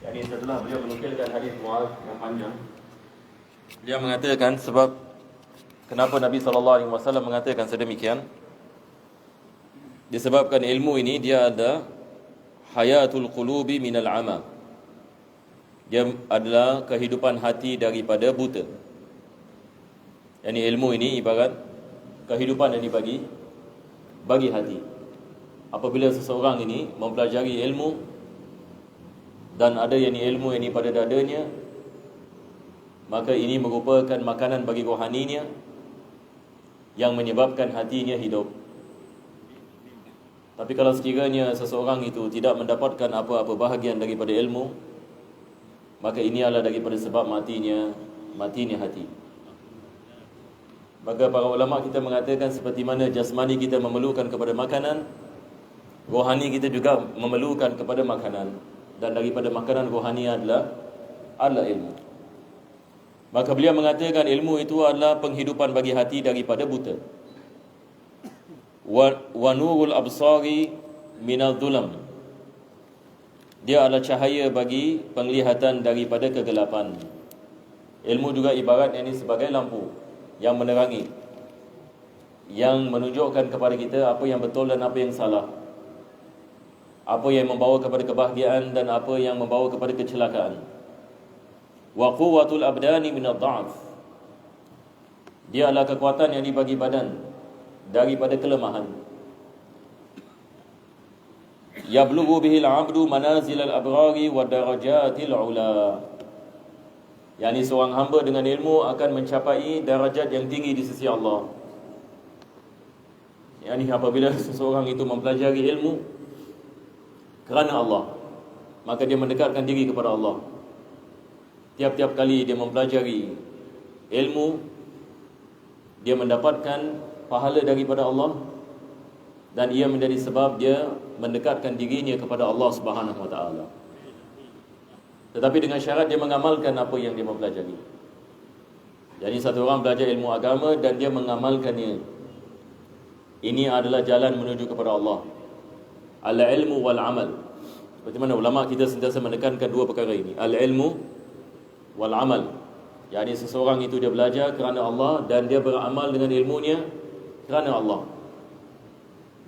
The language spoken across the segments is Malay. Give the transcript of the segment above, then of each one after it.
Yani setelah beliau menukilkan hadis Muaz yang panjang, dia mengatakan sebab kenapa Nabi SAW mengatakan sedemikian, disebabkan ilmu ini dia ada hayatul qulubi minal ama. Dia adalah kehidupan hati daripada buta. Yani ilmu ini ibarat kehidupan yang bagi hati. Apabila seseorang ini mempelajari ilmu dan ada ilmu ini pada dadanya, maka ini merupakan makanan bagi rohaninya yang menyebabkan hatinya hidup. Tapi kalau sekiranya seseorang itu tidak mendapatkan apa-apa bahagian daripada ilmu, maka ini adalah daripada sebab matinya hati. Maka para ulama kita mengatakan seperti mana jasmani kita memerlukan kepada makanan, rohani kita juga memerlukan kepada makanan. Dan daripada makanan rohani adalah ilmu. Maka beliau mengatakan ilmu itu adalah penghidupan bagi hati daripada buta. Wa nurul absari minal dhulam. Dia adalah cahaya bagi penglihatan daripada kegelapan. Ilmu juga ibarat ini sebagai lampu yang menerangi, yang menunjukkan kepada kita apa yang betul dan apa yang salah, apa yang membawa kepada kebahagiaan dan apa yang membawa kepada kecelakaan. Wa quwwatul abdani min ad-dha'f. Dia adalah kekuatan yang dibagi badan daripada kelemahan. Yablughu bihi al-'abdu manazil al-abrari wa darajatil 'ula. Yani seorang hamba dengan ilmu akan mencapai darajat yang tinggi di sisi Allah. Yani apabila seseorang itu mempelajari ilmu kerana Allah, maka dia mendekatkan diri kepada Allah. Tiap-tiap kali dia mempelajari ilmu, dia mendapatkan pahala daripada Allah, dan ia menjadi sebab dia mendekatkan dirinya kepada Allah Subhanahu wa taala. Tetapi dengan syarat dia mengamalkan apa yang dia mempelajari. Jadi satu orang belajar ilmu agama dan dia mengamalkannya, ini adalah jalan menuju kepada Allah. Al-ilmu wal-amal. Seperti mana ulama kita sentiasa menekankan dua perkara ini, al-ilmu wal-amal. Yani seseorang itu dia belajar kerana Allah dan dia beramal dengan ilmunya kerana Allah.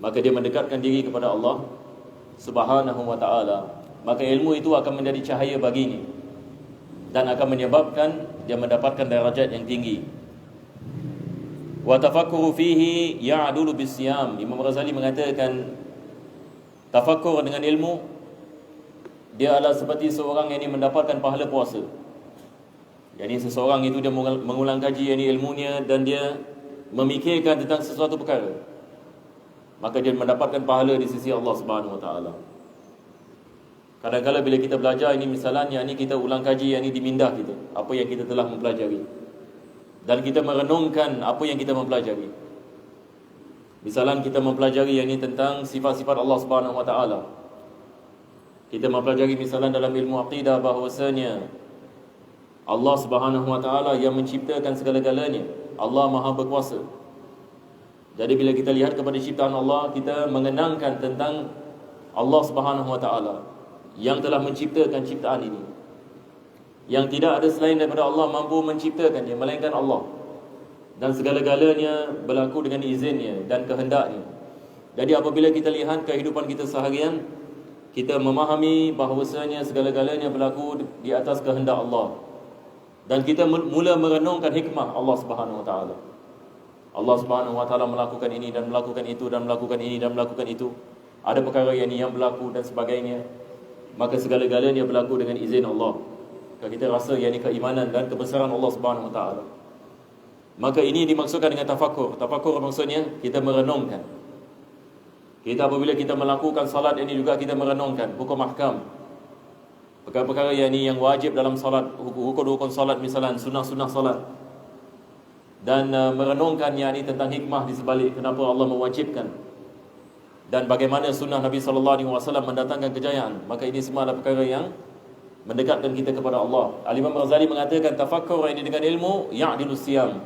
Maka dia mendekatkan diri kepada Allah Subhanahu wa ta'ala. Maka ilmu itu akan menjadi cahaya baginya dan akan menyebabkan dia mendapatkan darajat yang tinggi. Wa tafakkuru fihi ya'dulu bis-siyam. Imam Ghazali mengatakan tafakkur dengan ilmu dia adalah seperti seorang yang mendapatkan pahala puasa. Jadi seseorang itu dia mengulang kaji ilmunya dan dia memikirkan tentang sesuatu perkara, maka dia mendapatkan pahala di sisi Allah Subhanahu wa taala. Kadang-kadang bila kita belajar misalnya kita ulang kaji dimindah kita apa yang kita telah mempelajari, dan kita merenungkan apa yang kita mempelajari. Misalnya kita mempelajari tentang sifat-sifat Allah Subhanahu wa taala. Kita mempelajari misalnya dalam ilmu aqidah bahawasanya Allah Subhanahu wa taala yang menciptakan segala-galanya. Allah Maha berkuasa. Jadi bila kita lihat kepada ciptaan Allah, kita mengenangkan tentang Allah Subhanahu wa taala yang telah menciptakan ciptaan ini. Yang tidak ada selain daripada Allah mampu menciptakannya melainkan Allah. Dan segala-galanya berlaku dengan izinnya dan kehendaknya. Jadi apabila kita lihat kehidupan kita seharian, kita memahami bahawasanya segala-galanya berlaku di atas kehendak Allah. Dan kita mula merenungkan hikmah Allah Subhanahu wa taala. Allah Subhanahu wa taala melakukan ini dan melakukan itu dan melakukan ini dan melakukan itu. Ada perkara yang berlaku dan sebagainya. Maka segala-galanya berlaku dengan izin Allah. Kalau kita rasa keimanan dan kebesaran Allah Subhanahu wa taala. Maka ini dimaksudkan dengan tafakkur. Tafakkur maksudnya kita merenungkan. Kita apabila kita melakukan salat ini juga kita merenungkan hukum ahkam, perkara-perkara yang wajib dalam salat, hukum-hukum salat misalnya sunnah-sunnah salat. Dan merenungkan tentang hikmah di sebalik kenapa Allah mewajibkan dan bagaimana sunnah Nabi SAW mendatangkan kejayaan. Maka ini semua adalah perkara yang mendekatkan kita kepada Allah. Al-Imam Ghazali mengatakan tafakkur ini dengan ilmu ya'dilu siyam.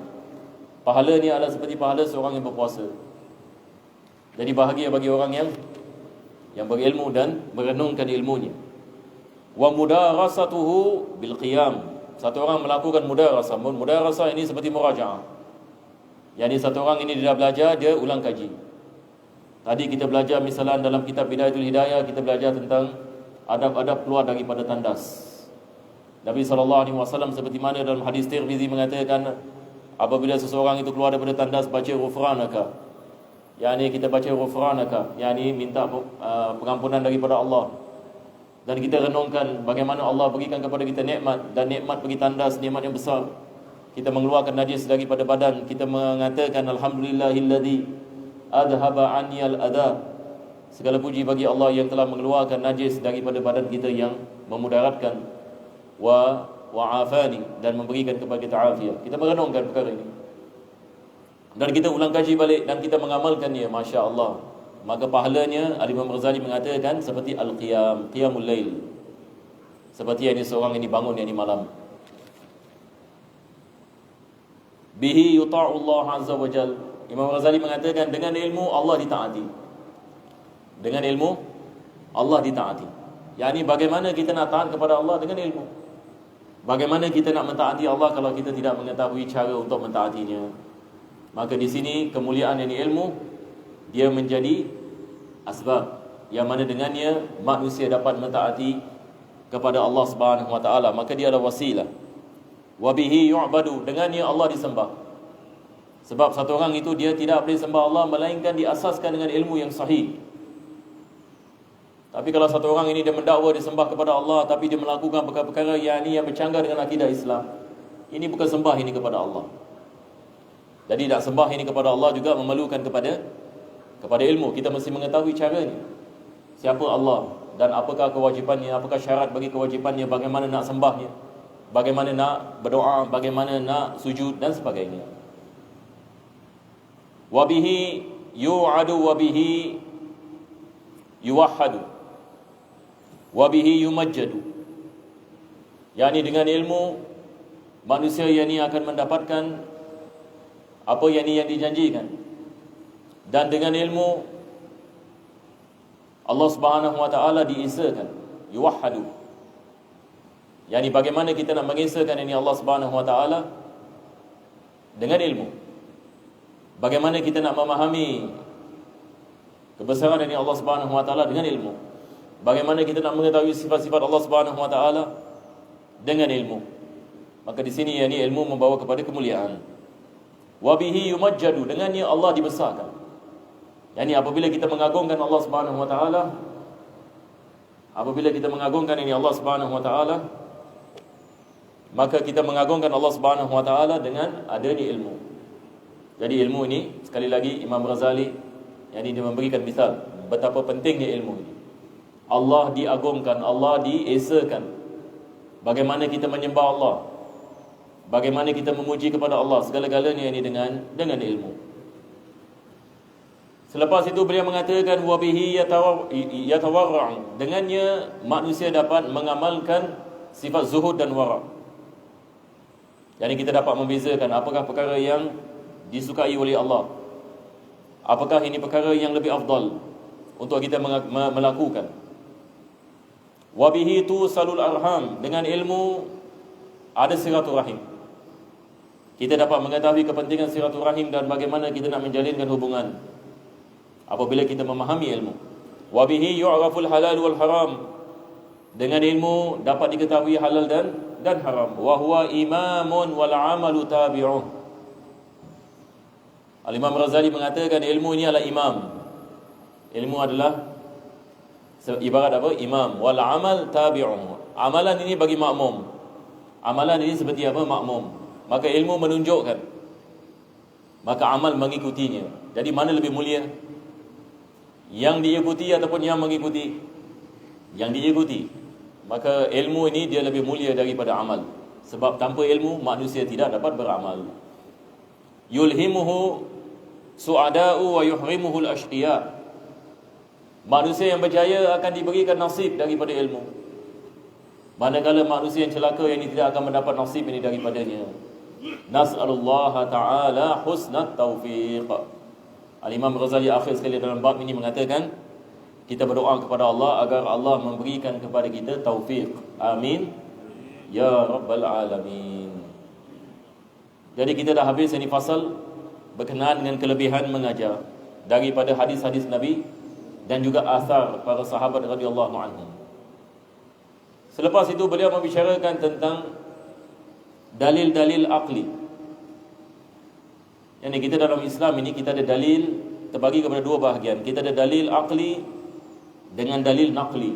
Pahala ni adalah seperti pahala seorang yang berpuasa. Jadi bahagia bagi orang yang berilmu dan merenungkan ilmunya. Wa mudarasatuhu bil qiyam. Satu orang melakukan mudarasah. Mudarasah ini seperti murajaah. Yani satu orang ini dia dah belajar, dia ulang kaji. Tadi kita belajar misalan dalam kitab Bidayatul Hidayah, kita belajar tentang adab-adab keluar daripada tandas. Nabi SAW seperti mana dalam hadis Tirmizi mengatakan, apabila seseorang itu keluar daripada tandas, baca ghufranaka. Yani kita baca ghufranaka, yani minta pengampunan daripada Allah. Dan kita renungkan bagaimana Allah berikan kepada kita nikmat, dan nikmat pergi tandas, nikmat yang besar. Kita mengeluarkan najis daripada badan, kita mengatakan alhamdulillahilladzi adhaba anni al-adha. Segala puji bagi Allah yang telah mengeluarkan najis daripada badan kita yang memudaratkan, wa afani, dan memberikan kepada kita afiat. Kita merenungkan perkara ini dan kita ulang kaji balik dan kita mengamalkannya, masya-Allah. Maka pahalanya Al-Imam Ghazali mengatakan seperti al-qiyam, qiyamul lail. Seperti yang seorang ini bangun yang malam. Bihi yuta'u Allah azza wa jal. Imam Ghazali mengatakan dengan ilmu Allah ditaati. Dengan ilmu Allah ditaati. Yani bagaimana kita nak taat kepada Allah dengan ilmu. Bagaimana kita nak mentaati Allah kalau kita tidak mengetahui cara untuk mentaatinya. Maka di sini kemuliaan yang ilmu, dia menjadi asbab yang mana dengannya manusia dapat mentaati kepada Allah Subhanahu wa taala. Maka dia adalah wasilah. Wa bihi yu'badu, dengannya Allah disembah. Sebab satu orang itu dia tidak boleh sembah Allah melainkan diasaskan dengan ilmu yang sahih. Tapi kalau satu orang ini dia mendakwa dia sembah kepada Allah, tapi dia melakukan perkara-perkara yang bercanggah dengan akidah Islam, ini bukan sembah ini kepada Allah. Jadi nak sembah ini kepada Allah juga memerlukan kepada ilmu. Kita mesti mengetahui caranya. Siapa Allah dan apakah kewajipannya, apakah syarat bagi kewajipannya, bagaimana nak sembahnya, bagaimana nak berdoa, bagaimana nak sujud dan sebagainya. Wa bihi yu'adu wa bihi yuwahhadu wa bihi yumajjadu. Yani dengan ilmu manusia yang ini akan mendapatkan apa yang dijanjikan. Dan dengan ilmu Allah Subhanahu wa taala diesakan, yuwahhadu. Yani bagaimana kita nak mengesahkan ini Allah Subhanahu wa taala dengan ilmu. Bagaimana kita nak memahami kebesaran ini Allah Subhanahu wa taala dengan ilmu. Bagaimana kita nak mengetahui sifat-sifat Allah Subhanahu wa taala dengan ilmu. Maka di sini yani ilmu membawa kepada kemuliaan. Wa bihi yumajjadu, dengannya Allah dibesarkan. Yani apabila kita mengagungkan Allah Subhanahu wa taala, apabila kita mengagungkan ini Allah Subhanahu wa taala, maka kita mengagungkan Allah Subhanahu wa taala dengan adanya ilmu. Jadi ilmu ini sekali lagi Imam Ghazali yani dia memberikan misal betapa pentingnya ilmu ini. Allah diagungkan, Allah diesakan. Bagaimana kita menyembah Allah, bagaimana kita memuji kepada Allah, segala-galanya ini dengan ilmu. Selepas itu beliau mengatakan wa bihi yatawarra'u, dengannya manusia dapat mengamalkan sifat zuhud dan wara'. Jadi kita dapat membezakan apakah perkara yang disukai oleh Allah, apakah ini perkara yang lebih afdal untuk kita melakukan. Wa bihi tusalul arham, dengan ilmu ada silaturahim. Kita dapat mengetahui kepentingan silaturahim dan bagaimana kita nak menjalinkan hubungan apabila kita memahami ilmu. Wa bihi yu'raful halal wal haram, dengan ilmu dapat diketahui halal dan haram. Wa huwa imamun wal amalu tabi'uh. Al-Imam Ghazali mengatakan ilmu ini adalah imam. Ilmu adalah ibarat apa? Imam. Wal amal tabi'uh. Amalan ini bagi makmum. Amalan ini seperti apa? Makmum. Maka ilmu menunjukkan, maka amal mengikutinya. Jadi mana lebih mulia? Yang diikuti ataupun yang mengikuti? Yang diikuti. Maka ilmu ini dia lebih mulia daripada amal. Sebab tanpa ilmu manusia tidak dapat beramal. Yulhimuhu su'ada'u wa yuhrimuhu al-ashqiya. Manusia yang berjaya akan diberikan nasib daripada ilmu. Manakala manusia yang celaka yang ini tidak akan mendapat nasib ini daripadanya. Nas'alullah ta'ala husnat taufiq. Al-Imam Ghazali akhir sekali dalam bab ini mengatakan Kita berdoa kepada Allah agar Allah memberikan kepada kita taufik. Amin ya rabbal alamin. Jadi kita dah habis ini fasal berkenaan dengan kelebihan mengajar daripada hadis-hadis Nabi dan juga asar para sahabat radhiyallahu anhum. Selepas itu beliau membicarakan tentang dalil-dalil akli. Yang kita dalam Islam ini kita ada dalil terbagi kepada dua bahagian. Kita ada dalil akli dengan dalil naqli.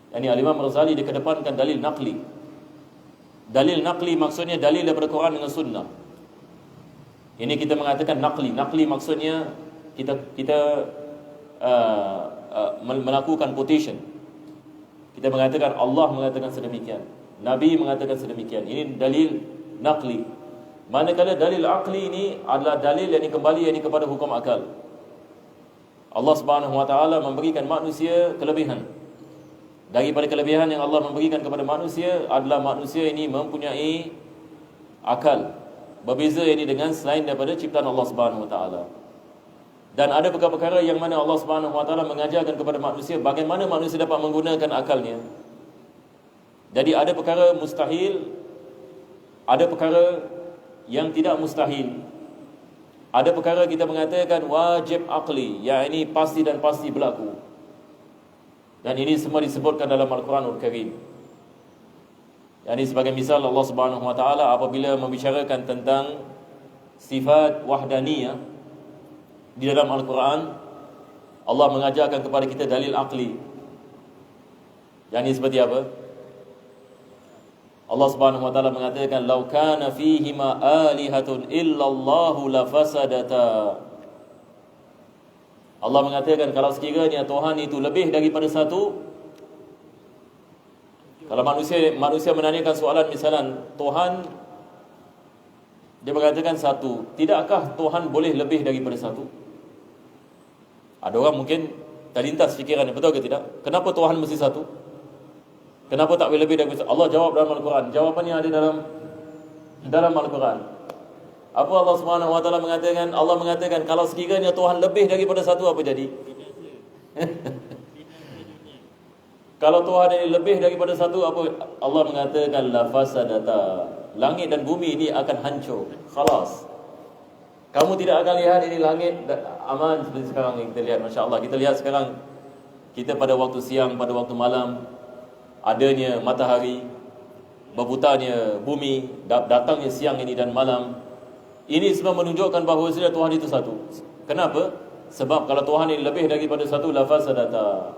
Yani Al-Imam Ghazali dikedepankan dalil naqli. Dalil naqli maksudnya dalil daripada Quran dengan sunnah. Ini kita mengatakan naqli. Naqli maksudnya kita melakukan quotation. Kita mengatakan Allah mengatakan sedemikian, Nabi mengatakan sedemikian. Ini dalil naqli. Manakala dalil akli ini adalah dalil yang kembali kepada hukum akal. Allah Subhanahu wa taala memberikan manusia kelebihan. Daripada kelebihan yang Allah memberikan kepada manusia adalah manusia ini mempunyai akal. Berbeza ini dengan selain daripada ciptaan Allah Subhanahu wa taala. Dan ada perkara-perkara yang mana Allah Subhanahu wa taala mengajarkan kepada manusia bagaimana manusia dapat menggunakan akalnya. Jadi ada perkara mustahil, ada perkara yang tidak mustahil. Ada perkara kita mengatakan wajib akli, yang ini pasti dan pasti berlaku. Dan ini semua disebutkan dalam Al-Quranul Karim. Yang ini sebagai misal Allah Subhanahu wa taala apabila membicarakan tentang sifat wahdaniyah di dalam Al-Quran, Allah mengajarkan kepada kita dalil akli. Yang ini seperti apa? Allah Subhanahu wa taala mengatakan law kana fihima alihatun illallahu lafasadata. Allah mengatakan kalau sekiranya Tuhan itu lebih daripada satu, kalau manusia menanyakan soalan misalan Tuhan, dia mengatakan satu, tidakkah Tuhan boleh lebih daripada satu? Ada orang mungkin terlintas fikirannya, betul ke tidak? Kenapa Tuhan mesti satu? Kenapa tak boleh lebih daripada satu? Allah jawab dalam Al-Quran. Jawapannya ada dalam Al-Quran. Apa Allah Subhanahu wa taala mengatakan? Allah mengatakan kalau sekiranya Tuhan lebih daripada satu, apa jadi? Kalau Tuhan ini lebih daripada satu, apa? Allah mengatakan la fasadata. Langit dan bumi ini akan hancur. Khalas. Kamu tidak akan lihat ini langit aman seperti sekarang yang kita lihat. Masya-Allah, kita lihat sekarang kita pada waktu siang, pada waktu malam, adanya matahari, berbutanya bumi, datangnya siang ini dan malam. Ini semua menunjukkan bahawa Tuhan itu satu. Kenapa? Sebab kalau Tuhan ini lebih daripada satu, la fasadata,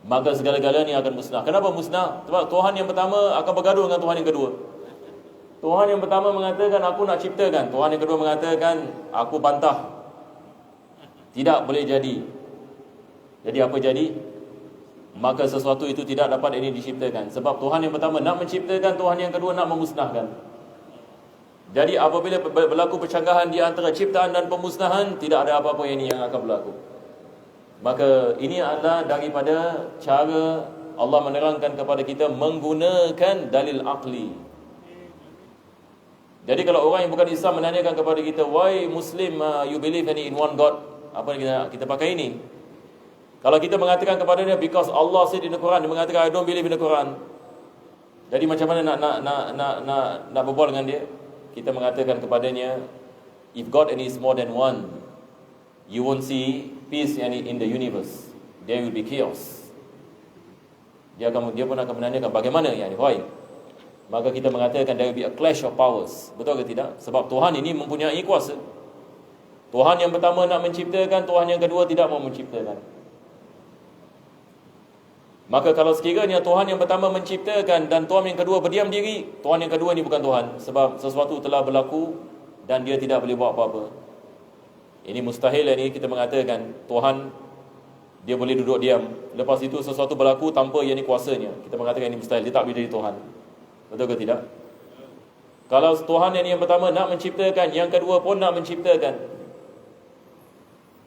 maka segala-galanya akan musnah. Kenapa musnah? Sebab Tuhan yang pertama akan bergaduh dengan Tuhan yang kedua. Tuhan yang pertama mengatakan aku nak ciptakan, Tuhan yang kedua mengatakan aku bantah, tidak boleh jadi. Jadi apa jadi? Maka sesuatu itu tidak dapat ini diciptakan. Sebab Tuhan yang pertama nak menciptakan, Tuhan yang kedua nak memusnahkan. Jadi apabila berlaku percanggahan di antara ciptaan dan pemusnahan, tidak ada apa-apa yang akan berlaku. Maka ini adalah daripada cara Allah menerangkan kepada kita menggunakan dalil akli. Jadi kalau orang yang bukan Islam menanyakan kepada kita, why Muslim you believe in one God? Apa yang kita pakai ini? Kalau kita mengatakan kepada dia because Allah said in the Quran, dia mengatakan I don't believe in the Quran. Jadi macam mana nak berbual dengan dia? Kita mengatakan kepadanya, if God is more than one, you won't see peace in the universe. There will be chaos. Dia pun akan menanyakan bagaimana why? Maka kita mengatakan there will be a clash of powers. Betul ke tidak? Sebab Tuhan ini mempunyai kuasa. Tuhan yang pertama nak menciptakan, Tuhan yang kedua tidak mau menciptakan. Maka kalau sekiranya Tuhan yang pertama menciptakan dan Tuhan yang kedua berdiam diri, Tuhan yang kedua ini bukan Tuhan. Sebab sesuatu telah berlaku dan dia tidak boleh buat apa-apa. Ini mustahil. Ini kita mengatakan Tuhan dia boleh duduk diam. Lepas itu sesuatu berlaku tanpa yang ini kuasanya, kita mengatakan ini mustahil. Dia tak boleh jadi Tuhan. Betul ke tidak? Kalau Tuhan yang pertama nak menciptakan, yang kedua pun nak menciptakan,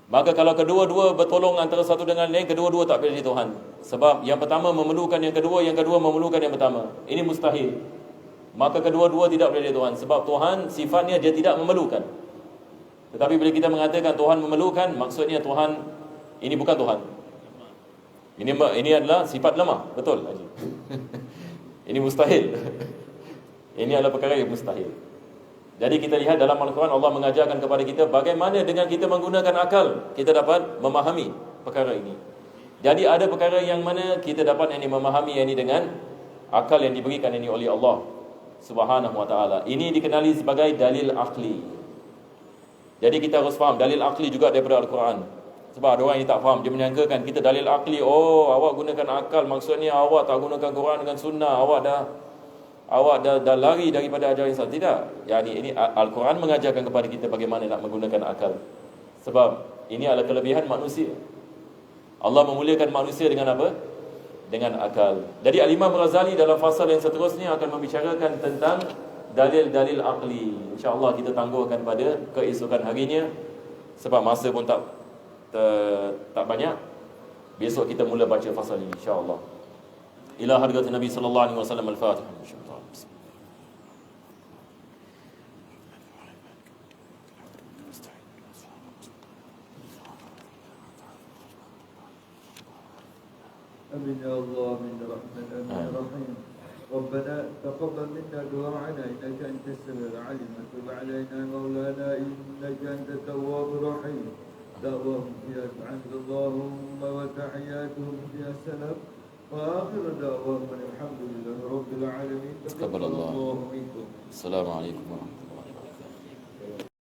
maka kalau kedua-dua bertolong antara satu dengan lain, kedua-dua tak boleh jadi Tuhan. Sebab yang pertama memerlukan yang kedua memerlukan yang pertama. Ini mustahil. Maka kedua-dua tidak boleh jadi Tuhan. Sebab Tuhan sifatnya dia tidak memerlukan. Tetapi bila kita mengatakan Tuhan memerlukan, maksudnya Tuhan Ini bukan Tuhan. Ini adalah sifat lemah. Betul, Haji. Ini mustahil. Ini adalah perkara yang mustahil. Jadi kita lihat dalam Al-Quran, Allah mengajarkan kepada kita bagaimana dengan kita menggunakan akal kita dapat memahami perkara ini. Jadi ada perkara yang mana kita dapat memahami ini dengan akal yang diberikan ini oleh Allah Subhanahu wa taala. Ini dikenali sebagai dalil akli. Jadi kita harus faham dalil akli juga daripada Al-Quran. Sebab ada orang yang tak faham, dia menyangkakan kita dalil akli, oh awak gunakan akal, maksudnya awak tak gunakan Quran dengan sunnah, awak dah lari daripada ajaran Islam. Tidak. Ini Al-Quran mengajarkan kepada kita bagaimana nak menggunakan akal. Sebab ini adalah kelebihan manusia. Allah memuliakan manusia dengan apa? Dengan akal. Jadi Al-Imam Ghazali dalam fasal yang seterusnya akan membicarakan tentang dalil-dalil akli. InsyaAllah kita tangguhkan pada keesokan harinya, sebab masa pun tak banyak. Besok kita mula baca fasal ini insya-Allah. Ila hadrat Nabi sallallahu alaihi wasallam al-Fatihah. آمين يا الله من الرحمن الرحيم. ربنا تقبل منا دعاءنا إنك أنت السميع العليم وتب علينا مولانا إنك أنت التواب الرحيم. دعواهم فيها سبحانك اللهم وتحياتهم فيها سلام وآخر دعواهم الحمد لله رب العالمين. تقبل الله منكم. السلام عليكم ورحمة الله.